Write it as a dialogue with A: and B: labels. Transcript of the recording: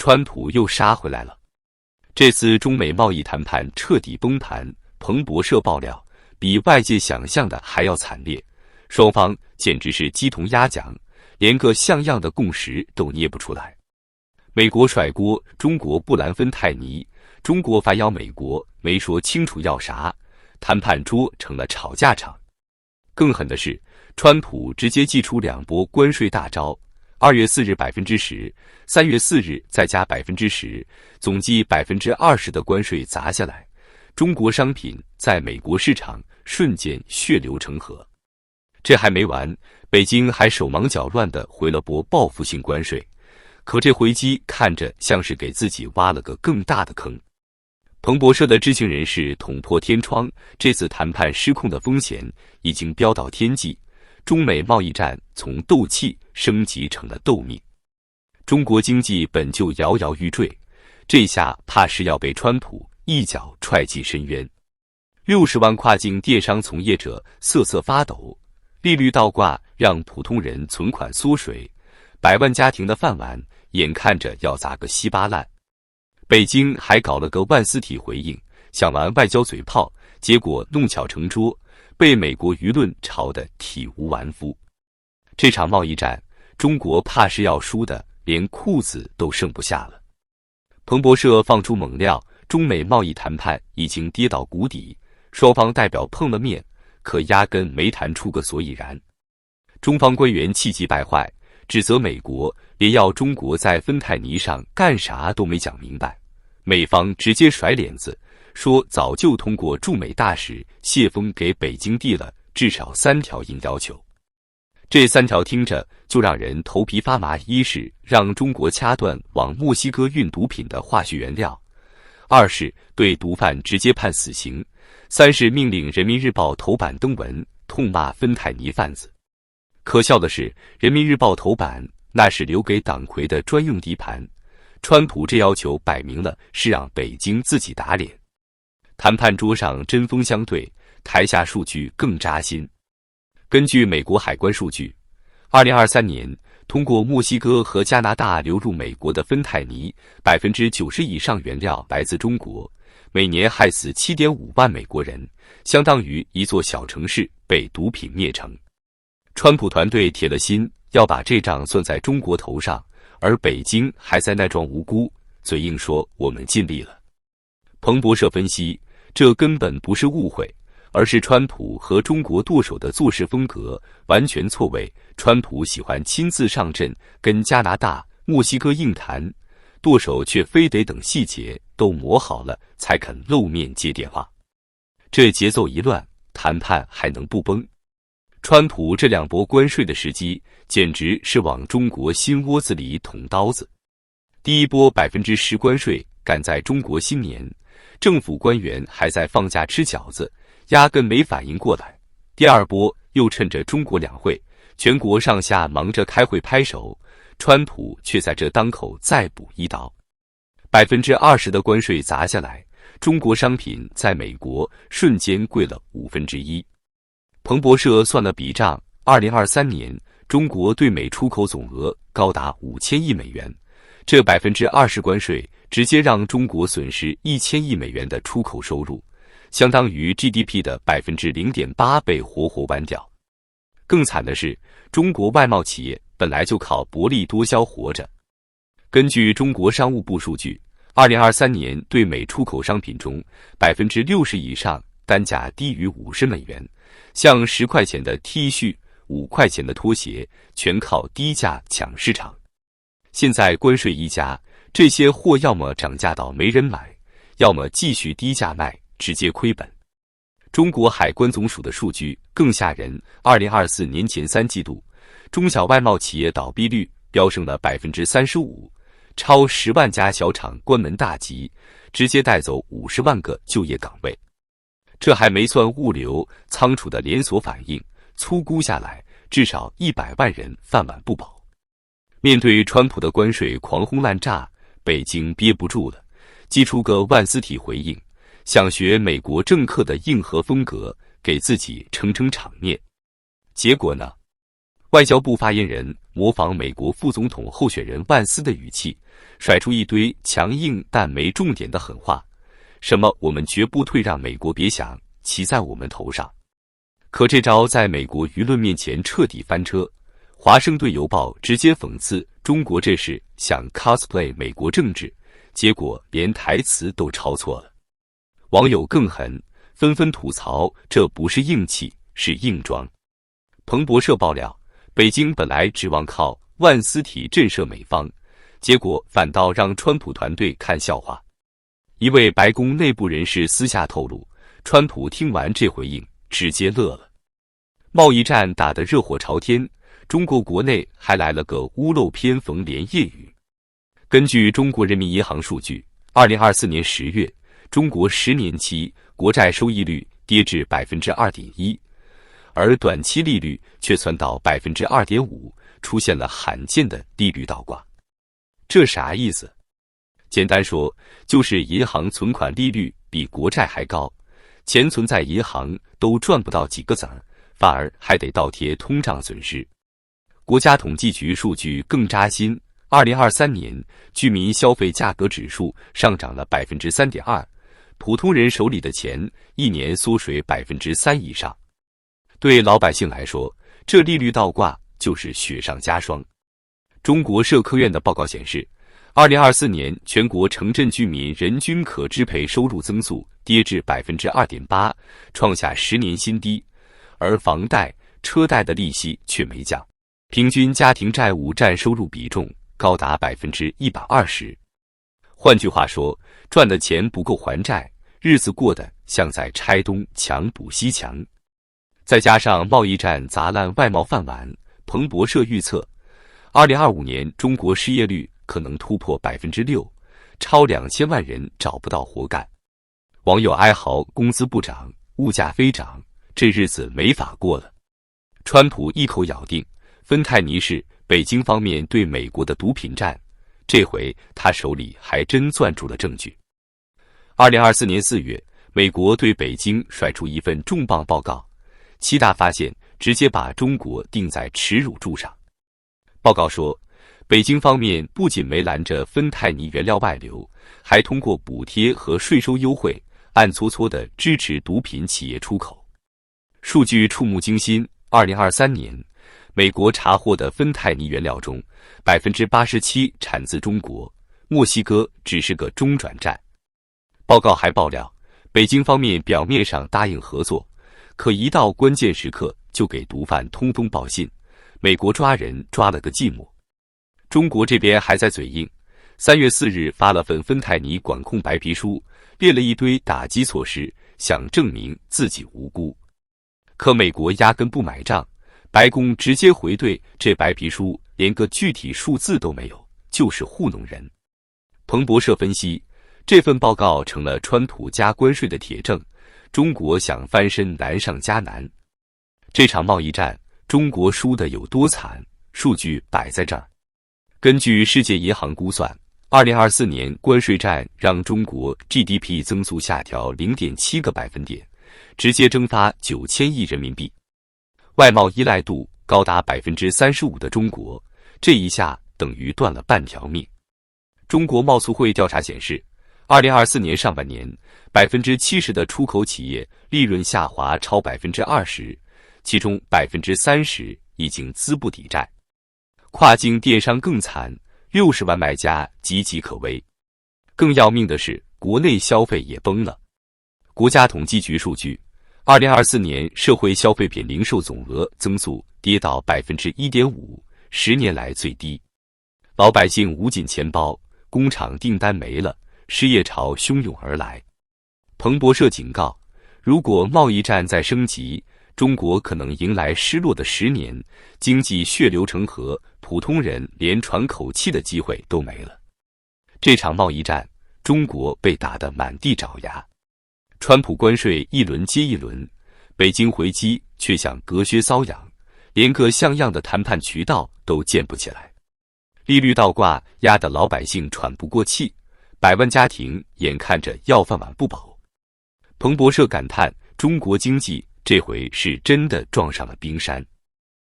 A: 川普又杀回来了。这次中美贸易谈判彻底崩盘，彭博社爆料，比外界想象的还要惨烈，双方简直是鸡同鸭讲，连个像样的共识都捏不出来。美国甩锅，中国不拦芬太尼，中国反咬美国，没说清楚要啥，谈判桌成了吵架场。更狠的是，川普直接祭出2波关税大招，2月4日10%，3月4日再加10%，总计20%的关税砸下来，中国商品在美国市场瞬间血流成河。这还没完，北京还手忙脚乱地回了波报复性关税，可这回击看着像是给自己挖了个更大的坑。彭博社的知情人士捅破天窗，这次谈判失控的风险已经飙到天际，中美贸易战从斗气升级成了斗命。中国经济本就摇摇欲坠，这下怕是要被川普一脚踹进深渊。60万跨境电商从业者瑟瑟发抖，利率倒挂让普通人存款缩水，100万家庭的饭碗眼看着要砸个稀巴烂。北京还搞了个万斯体回应，想玩外交嘴炮，结果弄巧成拙，被美国舆论炒得体无完肤。这场贸易战，中国怕是要输的连裤子都剩不下了。彭博社放出猛料，中美贸易谈判已经跌到谷底，双方代表碰了面，可压根没谈出个所以然。中方官员气急败坏，指责美国连要中国在芬太尼上干啥都没讲明白，美方直接甩脸子，说早就通过驻美大使谢峰给北京递了至少3条硬要求。这3条听着就让人头皮发麻，一是让中国掐断往墨西哥运毒品的化学原料，2是对毒贩直接判死刑，3是命令人民日报头版登文痛骂芬太尼贩子。可笑的是，人民日报头版那是留给党魁的专用地盘，川普这要求摆明了是让北京自己打脸。谈判桌上针锋相对，台下数据更扎心。根据美国海关数据，2023年通过墨西哥和加拿大流入美国的芬太尼，90%以上原料来自中国，每年害死7.5万美国人，相当于一座小城市被毒品灭城。川普团队铁了心要把这账算在中国头上，而北京还在那装无辜，嘴硬说我们尽力了。彭博社分析，这根本不是误会，而是川普和中国舵手的做事风格完全错位。川普喜欢亲自上阵跟加拿大、墨西哥硬谈，舵手却非得等细节都磨好了才肯露面接电话。这节奏一乱，谈判还能不崩？川普这2波关税的时机，简直是往中国心窝子里捅刀子。第一波10%关税赶在中国新年，政府官员还在放假吃饺子，压根没反应过来。第2波又趁着中国两会，全国上下忙着开会拍手，川普却在这当口再补一刀。20%的关税砸下来，中国商品在美国瞬间贵了1/5。彭博社算了笔账，2023年中国对美出口总额高达5000亿美元，这20%关税直接让中国损失1000亿美元的出口收入，相当于 GDP 的0.8%被活活剜掉。更惨的是，中国外贸企业本来就靠薄利多销活着。根据中国商务部数据，2023年对美出口商品中60%以上单价低于50美元，像10块钱的 T 恤、5块钱的拖鞋，全靠低价抢市场。现在关税一加，这些货要么涨价到没人买，要么继续低价卖，直接亏本。中国海关总署的数据更吓人，2024年前3季度，中小外贸企业倒闭率飙升了35%，超10万家小厂关门大吉，直接带走50万个就业岗位。这还没算物流、仓储的连锁反应，粗估下来，至少100万人饭碗不保。面对川普的关税狂轰滥炸，北京憋不住了，祭出个万斯体回应，想学美国政客的硬核风格，给自己撑撑场面。结果呢？外交部发言人模仿美国副总统候选人万斯的语气，甩出一堆强硬但没重点的狠话，什么我们绝不退让美国，别想骑在我们头上。可这招在美国舆论面前彻底翻车。华盛顿邮报直接讽刺中国这是想 cosplay 美国政治，结果连台词都抄错了。网友更狠，纷纷吐槽这不是硬气，是硬装。彭博社爆料，北京本来指望靠万斯体震慑美方，结果反倒让川普团队看笑话。一位白宫内部人士私下透露，川普听完这回应直接乐了。贸易战打得热火朝天，中国国内还来了个屋漏偏逢连夜雨。根据中国人民银行数据，2024年10月，中国10年期国债收益率跌至 2.1%， 而短期利率却窜到 2.5%， 出现了罕见的利率倒挂。这啥意思？简单说，就是银行存款利率比国债还高，钱存在银行都赚不到几个子儿，反而还得倒贴通胀损失。国家统计局数据更扎心，2023年居民消费价格指数上涨了 3.2%， 普通人手里的钱一年缩水 3% 以上。对老百姓来说，这利率倒挂就是雪上加霜。中国社科院的报告显示，2024年全国城镇居民人均可支配收入增速跌至 2.8%， 创下10年新低，而房贷、车贷的利息却没降。平均家庭债务占收入比重高达 120%。换句话说，赚的钱不够还债，日子过得像在拆东墙补西墙。再加上贸易战砸烂外贸饭碗，彭博社预测，2025年中国失业率可能突破 6%， 超2000万人找不到活干。网友哀嚎，工资不涨，物价飞涨，这日子没法过了。川普一口咬定芬太尼是北京方面对美国的毒品战，这回他手里还真攥住了证据。2024年4月，美国对北京甩出一份重磅报告，7大发现直接把中国钉在耻辱柱上。报告说，北京方面不仅没拦着芬太尼原料外流，还通过补贴和税收优惠，暗搓搓地支持毒品企业出口。数据触目惊心，2023年美国查获的芬太尼原料中 87% 产自中国，墨西哥只是个中转站。报告还爆料，北京方面表面上答应合作，可一到关键时刻就给毒贩通风报信，美国抓人抓了个寂寞。中国这边还在嘴硬，3月4日发了份芬太尼管控白皮书，列了一堆打击措施，想证明自己无辜。可美国压根不买账，白宫直接回怼，这白皮书连个具体数字都没有，就是糊弄人。彭博社分析，这份报告成了川普加关税的铁证，中国想翻身难上加难。这场贸易战，中国输得有多惨？数据摆在这儿。根据世界银行估算，2024年关税战让中国 GDP 增速下调 0.7个百分点，直接蒸发9000亿人民币。外贸依赖度高达 35% 的中国，这一下等于断了半条命。中国贸促会调查显示，2024年上半年 70% 的出口企业利润下滑超 20%， 其中 30% 已经资不抵债。跨境电商更惨，60万卖家岌岌可危。更要命的是，国内消费也崩了。国家统计局数据，2024年社会消费品零售总额增速跌到 1.5%， 10年来最低。老百姓捂紧钱包，工厂订单没了，失业潮汹涌而来。彭博社警告，如果贸易战再升级，中国可能迎来失落的10年，经济血流成河，普通人连喘口气的机会都没了。这场贸易战，中国被打得满地找牙。川普关税一轮接一轮，北京回击却像隔靴搔痒，连个像样的谈判渠道都建不起来。利率倒挂压得老百姓喘不过气，百万家庭眼看着要饭碗不保。彭博社感叹，中国经济这回是真的撞上了冰山。